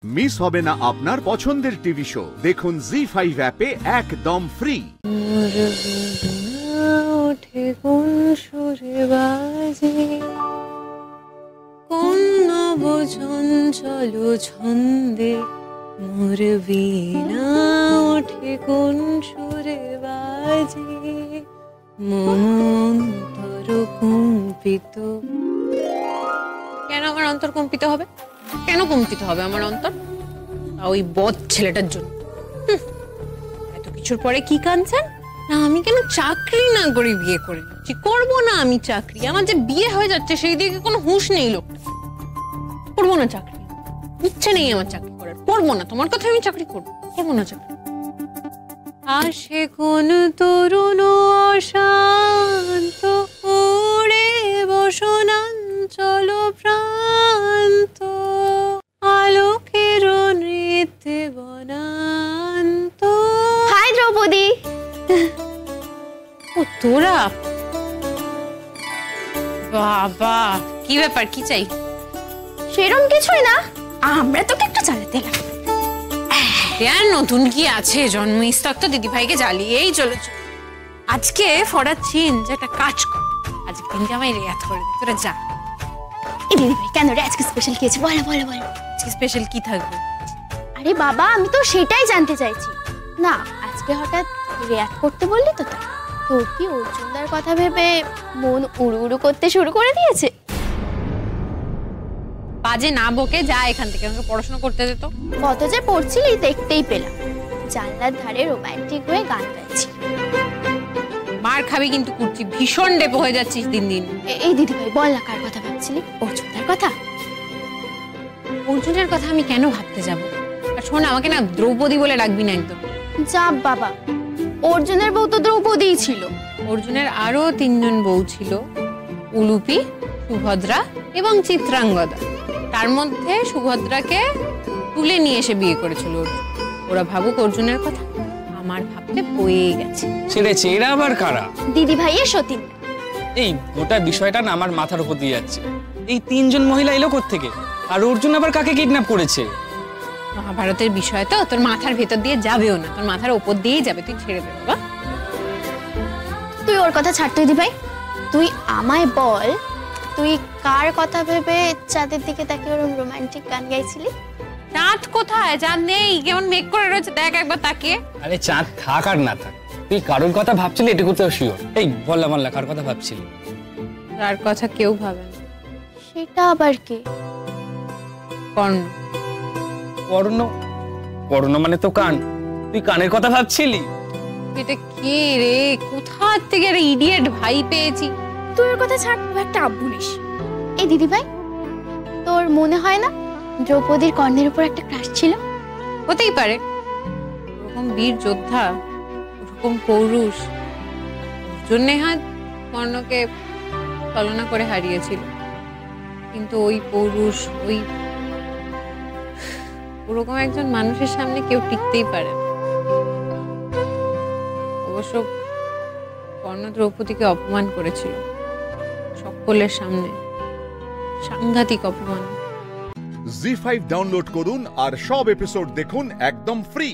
Miss হবে না আপনার পছন্দের টিভি শো। দেখুন জি5 অ্যাপে একদম ফ্রি। ওঠে কোন সুরে বাজে, কোন নবচঞ্চল ছন্দে মোর বীণা ওঠে কোন সুরে বাজে, মন অন্তর কম্পিত। কেন আমার অন্তর কম্পিত হবে? কেন কম্পিত হবে আমার অন্তর? ওই বদ ছেলেটার জন্য। এত কিছুর পরে কি কাঁদছেন? না আমি কেন চাকরি না করে বিয়ে করে নিচ্ছি? করবো না আমি চাকরি, আমার যে বিয়ে হয়ে যাচ্ছে সেই দিকে কোনো হুঁশ নেই লোকটা। করবো না চাকরি, ইচ্ছে নেই আমার চাকরি করার, করবো না। তোমার কথা আমি চাকরি করবো না চাকরি। আসে কোন তরুণ অশান্ত ওরে বসনাঞ্চল প্রান্ত, আলোকের নৃত্যে বনান্ত। হাই দ্রৌপদী। ও তোরা? বাবা কি ব্যাপার, কি চাই? সেরম কিছুই না, আমরা তোকে একটু জ্বালাতে এলাম। নতুন কি আছে? জন্ম ইস্তক তো দিদি ভাইকে জ্বালিয়েই চলেছে। আজকে ফরার চেঞ্জ, একটা কাজ কর, আজকে দিনকে আমায় রেয়াত করে দে, তোরা যা। দিদি ভাই কেন রে, আজকে স্পেশাল কি আছে? বলো বলো বলো। আজকে স্পেশাল কি থাকবে? আরে বাবা আমি তো সেটাই জানতে চাইছি। না আজকে হঠাৎ রেয়াত করতে বললি তো তাই। তোর কি অর্জুনদার কথা ভেবে মন উড়ু উড়ু করতে শুরু করে দিয়েছে? বাজে না বকে যা এখান থেকে, আমাকে পড়াশোনা করতে দে তো। কত যে পড়ছিলি দেখতেই পেলাম, জানলার ধারে রোমান্টিক হয়ে গান গাইছি। মার খাবি কিন্তু কুর্চি, ভীষণ ডেপো হয়ে যাচ্ছিস দিন দিন। এই দিদি ভাই বল না, কার কথা ভাবছিলি? অর্জুনদার কথা? অর্জুনের কথা আমি কেন ভাবতে যাব? আর শোন, আমাকে না দ্রৌপদী বলে ডাকবি না একদম। যা বাবা, অর্জুনের বউ তো দ্রৌপদীই ছিল। অর্জুনের আরো 3 জন বউ ছিল, উলুপি, সুভদ্রা এবং চিত্রাঙ্গদা। তার মধ্যে সুভদ্রাকে তুলে নিয়ে এসে বিয়ে করেছিল অর্জুন। ওরা ভাবুক অর্জুনের কথা, আমার ভাবতে বয়ে গেছে। ছেড়েছে, এরা আবার কারা? দিদি ভাইয়ের সতীন। এই গোটা বিষয়টা না আমার মাথার উপর দিয়ে যাচ্ছে। এই 3 জন মহিলা এলো কোত্থেকে? আর অর্জুন আবার কাকে কিডন্যাপ করেছে? মহাভারতের বিষয় তো, তোর মাথার ভেতর দিয়ে যাবেও না, তোর মাথার উপর দিয়েই যাবে। তুই ছেড়ে দে বাবা। তুই ওর কথা ছাড় তো দিদি ভাই। তুই আমায় বল, তুই কার কথা ভেবে চাঁদের দিকে তাকিয়ে ওরকম রোমান্টিক গান গাইছিলি? চাঁদ কোথায়? চাঁদ নেই, কেমন মেঘ করে রয়েছে, দেখ একবার তাকিয়ে। আরে চাঁদ থাক আর না থাক, তুই কারোর কথা ভাবছিলি এটুকু তো শিওর। এই বললাম আল্লাহ, কার কথা ভাবছিলি? তার কথা কেউ ভাবে না। সেটা আবার কে? কর্ণ। কর্ণ? কর্ণ মানে তো কান। তুই কানের কথা ভাবছিলি? এটা কে রে? কোথা থেকে একটা ইডিয়েট ভাই পেয়েছি। তুই ওর কথা ছাড়, তুই একটা আব্বুলিস। এই দিদি ভাই, তোর মনে হয় না দ্রৌপদীর কর্ণের উপর একটা ক্রাশ ছিল? হতেই পারে, ওরকম বীর যোদ্ধা, ওরকম পৌরুষ, জন্যে হয় কর্ণকে ছলনা করে হারিয়েছিল। কিন্তু ওই পৌরুষ, ওরকম একজন মানুষের সামনে কেউ টিকতেই পারে না। অবশ্য কর্ণ দ্রৌপদীকে অপমান করেছিল সকলের সামনে, সাংঘাতিক অপমান। জি5 ডাউনলোড করুন আর সব এপিসোড দেখুন একদম ফ্রি।